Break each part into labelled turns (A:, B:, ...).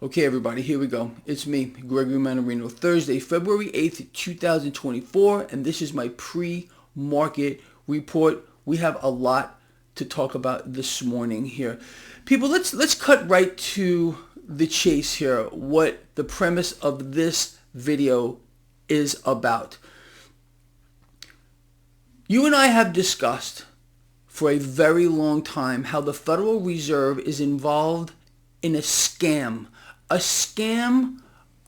A: Okay, everybody, here we go. It's me, Gregory Mannarino. Thursday, February 8th, 2024, and this is my pre-market report. We have a lot to talk about this morning here. People, let's cut right to the chase here, what the premise of this video is about. You and I have discussed for a very long time how the Federal Reserve is involved in a scam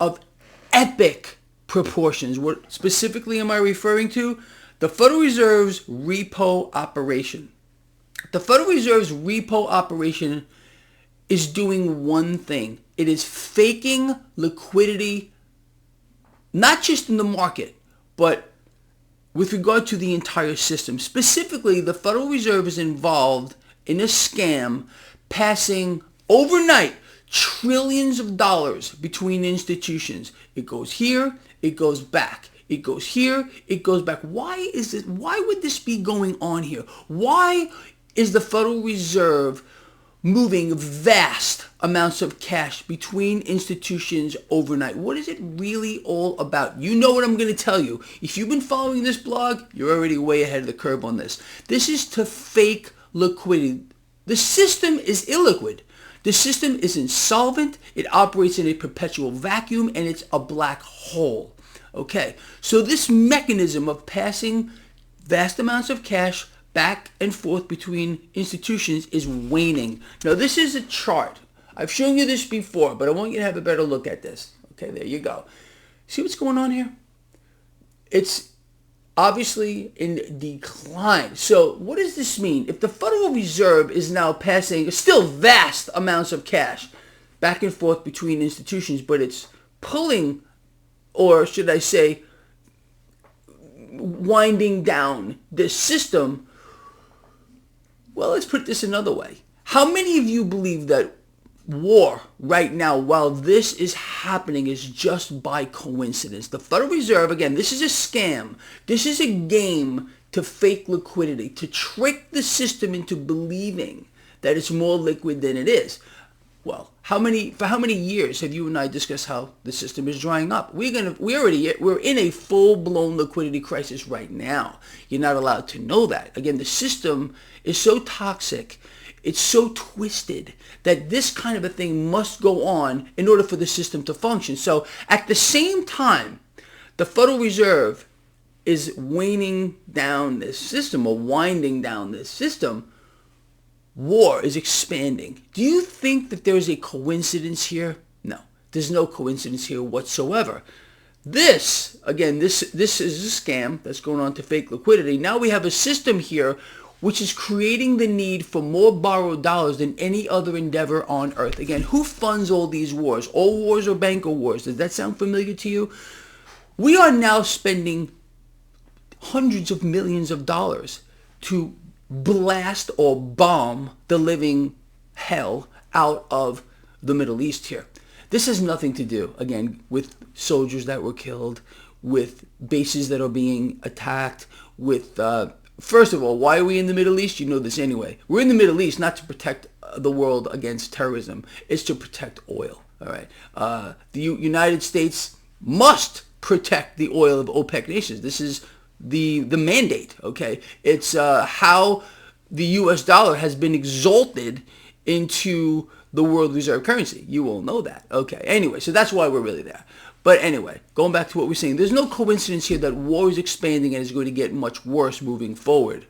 A: of epic proportions. What specifically am I referring to? The Federal Reserve's repo operation. The Federal Reserve's repo operation is doing one thing. It is faking liquidity, not just in the market, but with regard to the entire system. Specifically, the Federal Reserve is involved in a scam passing overnight trillions of dollars between institutions. It goes here, it goes back. It goes here, it goes back. Why is it? Why would this be going on here? Why is the Federal Reserve moving vast amounts of cash between institutions overnight? What is it really all about? You know what I'm going to tell you. If you've been following this blog, you're already way ahead of the curve on this. This is to fake liquidity. The system is illiquid. The system is insolvent. It operates in a perpetual vacuum, and it's a black hole. Okay, so this mechanism of passing vast amounts of cash back and forth between institutions is waning. Now, this is a chart. I've shown you this before, but I want you to have a better look at this. Okay, there you go. See what's going on here? It's obviously in decline. So what does this mean? If the Federal Reserve is now passing still vast amounts of cash back and forth between institutions, but it's pulling, or should I say, winding down the system, well, let's put this another way. How many of you believe that war right now, while this is happening, is just by coincidence? The Federal Reserve, again, this is a scam. This is a game to fake liquidity, to trick the system into believing that it's more liquid than it is. Well, for how many years have you and I discussed how the system is drying up? We're in a full-blown liquidity crisis right now. You're not allowed to know that. Again, the system is so toxic, it's so twisted, that this kind of a thing must go on in order for the system to function. So at the same time, the Federal Reserve is waning down this system, or winding down this system, war is expanding. Do you think that there is a coincidence here? No, there's no coincidence here whatsoever. This is a scam that's going on to fake liquidity. Now we have a system here which is creating the need for more borrowed dollars than any other endeavor on earth. Again, who funds all these wars? All wars are banker wars. Does that sound familiar to you? We are now spending hundreds of millions of dollars to blast or bomb the living hell out of the Middle East here. This has nothing to do, again, with soldiers that were killed, with bases that are being attacked, with first of all, why are we in the Middle East? You know this anyway. We're in the Middle East not to protect the world against terrorism. It's to protect oil. All right. The United States must protect the oil of OPEC nations. This is the mandate. Okay. It's how the U.S. dollar has been exalted into the world reserve currency. You all know that. Okay. Anyway, so that's why we're really there. But anyway, going back to what we're saying, there's no coincidence here that war is expanding and is going to get much worse moving forward,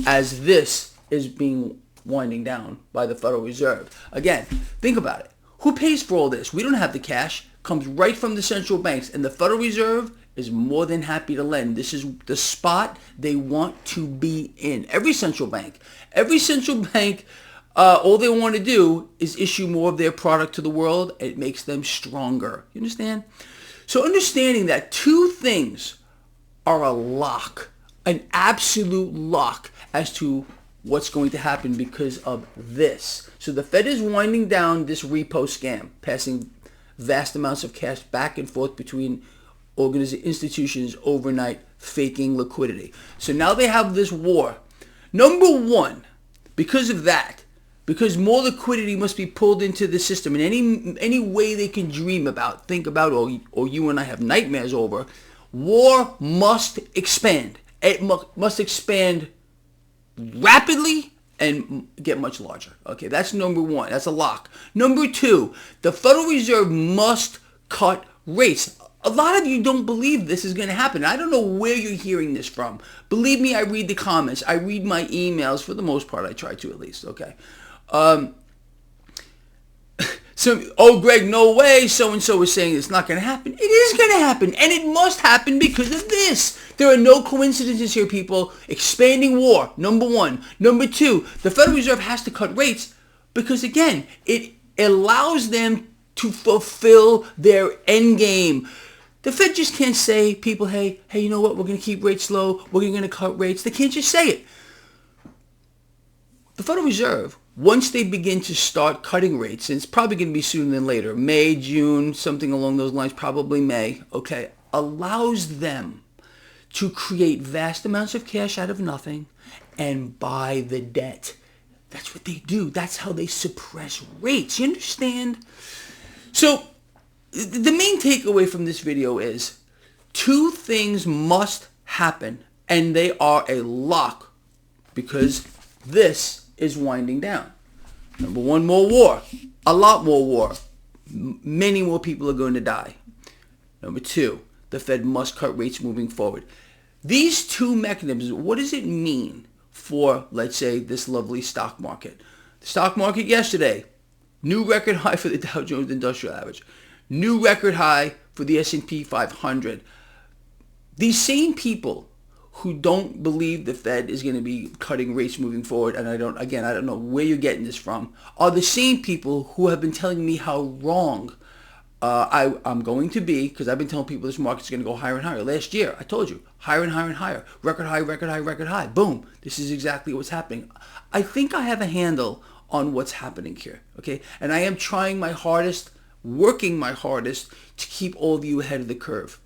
A: as this is being winding down by the Federal Reserve. Again, think about it. Who pays for all this? We don't have the cash. It comes right from the central banks, and the Federal Reserve is more than happy to lend. This is the spot they want to be in. Every central bank, all they want to do is issue more of their product to the world. It makes them stronger. You understand? So understanding that two things are a lock, an absolute lock as to what's going to happen because of this. So the Fed is winding down this repo scam, passing vast amounts of cash back and forth between institutions overnight, faking liquidity. So now they have this war. Number one, because of that, because more liquidity must be pulled into the system in any way they can dream about, think about, or you and I have nightmares over. War must expand. It must expand rapidly and get much larger. Okay, that's number one. That's a lock. Number two, the Federal Reserve must cut rates. A lot of you don't believe this is going to happen. I don't know where you're hearing this from. Believe me, I read the comments. I read my emails for the most part. I try to, at least. Okay. Oh, Greg, no way. So-and-so is saying it's not going to happen. It is going to happen, and it must happen because of this. There are no coincidences here, people. Expanding war, number one. Number two, the Federal Reserve has to cut rates because, again, it allows them to fulfill their end game. The Fed just can't say, people, hey, you know what? We're going to keep rates low. We're going to cut rates. They can't just say it. The Federal Reserve, once they begin to start cutting rates, and it's probably going to be sooner than later, May, June, something along those lines, probably May, okay, allows them to create vast amounts of cash out of nothing and buy the debt. That's what they do. That's how they suppress rates. You understand? So the main takeaway from this video is two things must happen, and they are a lock because this is winding down. Number one, more war. A lot more war. Many more people are going to die. Number two, the Fed must cut rates moving forward. These two mechanisms, what does it mean for, let's say, this lovely stock market? The stock market yesterday, new record high for the Dow Jones Industrial Average. New record high for the S&P 500. These same people who don't believe the Fed is going to be cutting rates moving forward, and I don't know where you're getting this from, are the same people who have been telling me how wrong I'm going to be, because I've been telling people this market's going to go higher and higher. Last year, I told you, higher and higher and higher. Record high, record high, record high. Boom. This is exactly what's happening. I think I have a handle on what's happening here, okay? And I am trying my hardest, working my hardest to keep all of you ahead of the curve.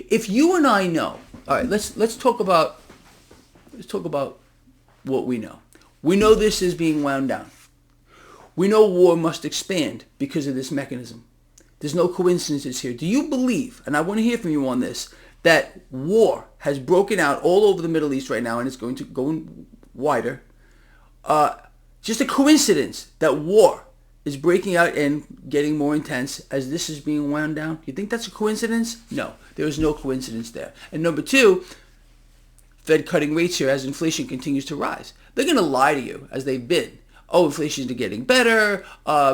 A: If you and I know, all right, let's talk about what we know. We know this is being wound down. We know war must expand because of this mechanism. There's no coincidences here. Do you believe, and I want to hear from you on this, that war has broken out all over the Middle East right now and it's going to go wider? Just a coincidence that war is breaking out and getting more intense as this is being wound down? You think that's a coincidence? No, there is no coincidence there. And number two, Fed cutting rates here as inflation continues to rise. They're going to lie to you, as they've been. Oh, inflation is getting better.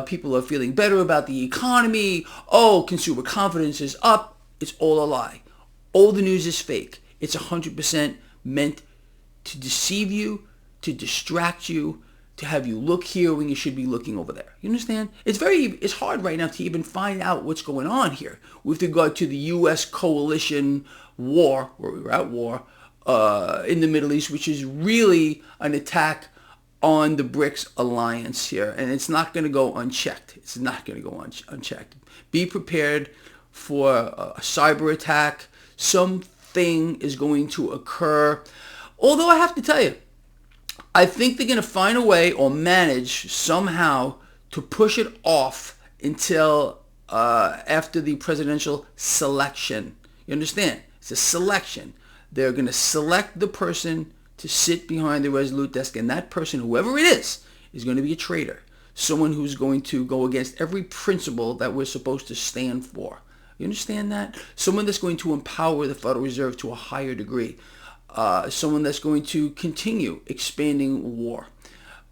A: People are feeling better about the economy. Oh, consumer confidence is up. It's all a lie. All the news is fake. It's 100% meant to deceive you, to distract you, to have you look here when you should be looking over there. You understand? It's hard right now to even find out what's going on here with regard to the U.S. coalition war, where we were at war, in the Middle East, which is really an attack on the BRICS alliance here. And it's not going to go unchecked. It's not going to go unchecked. Be prepared for a cyber attack. Something is going to occur. Although I have to tell you, I think they're going to find a way or manage somehow to push it off until after the presidential selection. You understand? It's a selection. They're going to select the person to sit behind the Resolute desk, and that person, whoever it is going to be a traitor. Someone who's going to go against every principle that we're supposed to stand for. You understand that? Someone that's going to empower the Federal Reserve to a higher degree. Someone that's going to continue expanding war.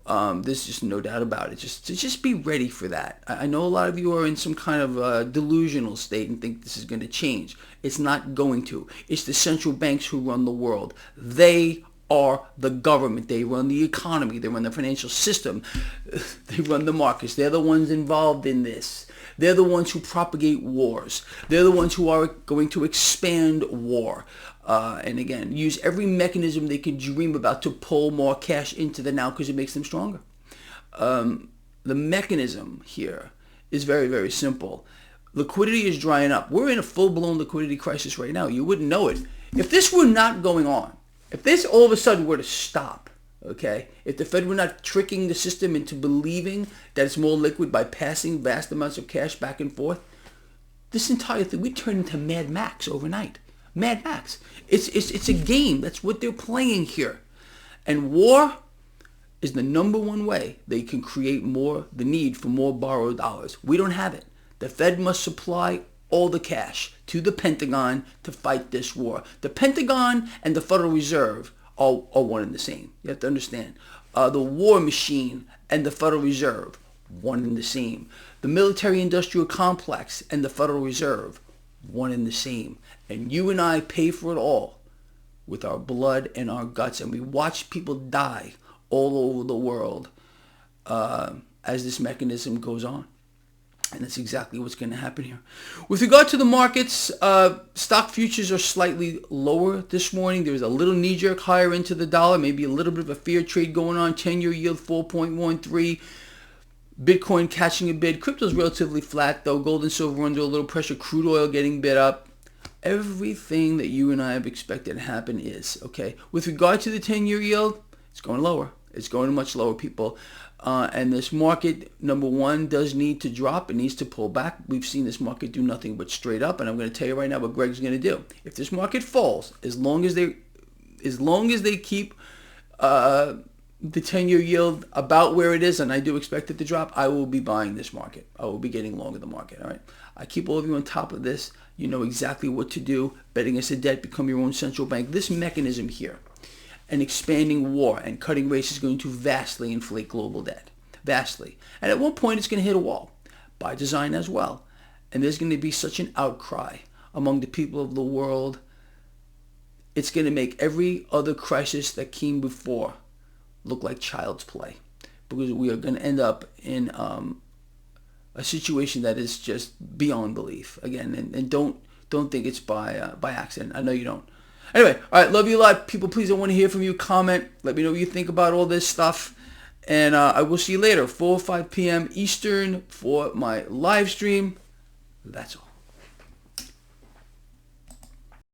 A: There's just no doubt about it. Just be ready for that. I know a lot of you are in some kind of delusional state and think this is going to change. It's not going to. It's the central banks who run the world. They are the government. They run the economy. They run the financial system. They run the markets. They're the ones involved in this. They're the ones who propagate wars. They're the ones who are going to expand war. And again, use every mechanism they can dream about to pull more cash into the now because it makes them stronger. The mechanism here is very, very simple. Liquidity is drying up. We're in a full-blown liquidity crisis right now. You wouldn't know it. If this were not going on, if this all of a sudden were to stop, Okay? If the Fed were not tricking the system into believing that it's more liquid by passing vast amounts of cash back and forth, this entire thing, we turn into Mad Max overnight. Mad Max. It's a game. That's what they're playing here. And war is the number one way they can create the need for more borrowed dollars. We don't have it. The Fed must supply all the cash to the Pentagon to fight this war. The Pentagon and the Federal Reserve are one and the same. You have to understand. The war machine and the Federal Reserve, one and the same. The military-industrial complex and the Federal Reserve, one and the same. And you and I pay for it all with our blood and our guts. And we watch people die all over the world as this mechanism goes on. And that's exactly what's going to happen here. With regard to the markets, stock futures are slightly lower this morning. There was a little knee-jerk higher into the dollar, maybe a little bit of a fear trade going on. 10-year yield 4.13. Bitcoin catching a bid. Crypto's relatively flat, though. Gold and silver under a little pressure. Crude oil getting bid up. Everything that you and I have expected to happen is, okay. With regard to the 10-year yield, it's going lower. It's going much lower, people. And this market, number one, does need to drop. It needs to pull back. We've seen this market do nothing but straight up. And I'm going to tell you right now what Greg's going to do. If this market falls, as long as they keep the 10-year yield about where it is, and I do expect it to drop, I will be buying this market. I will be getting long in the market, all right? I keep all of you on top of this. You know exactly what to do. Betting against the debt, become your own central bank. This mechanism here, an expanding war and cutting rates, is going to vastly inflate global debt. Vastly. And at one point, it's going to hit a wall, by design as well. And there's going to be such an outcry among the people of the world. It's going to make every other crisis that came before look like child's play, because we are going to end up in a situation that is just beyond belief. Again, and don't think it's by accident. I know you don't. Anyway, all right, love you a lot, people. Please, I want to hear from you. Comment. Let me know what you think about all this stuff. And I will see you later, 4 or 5 p.m. Eastern for my live stream. That's all.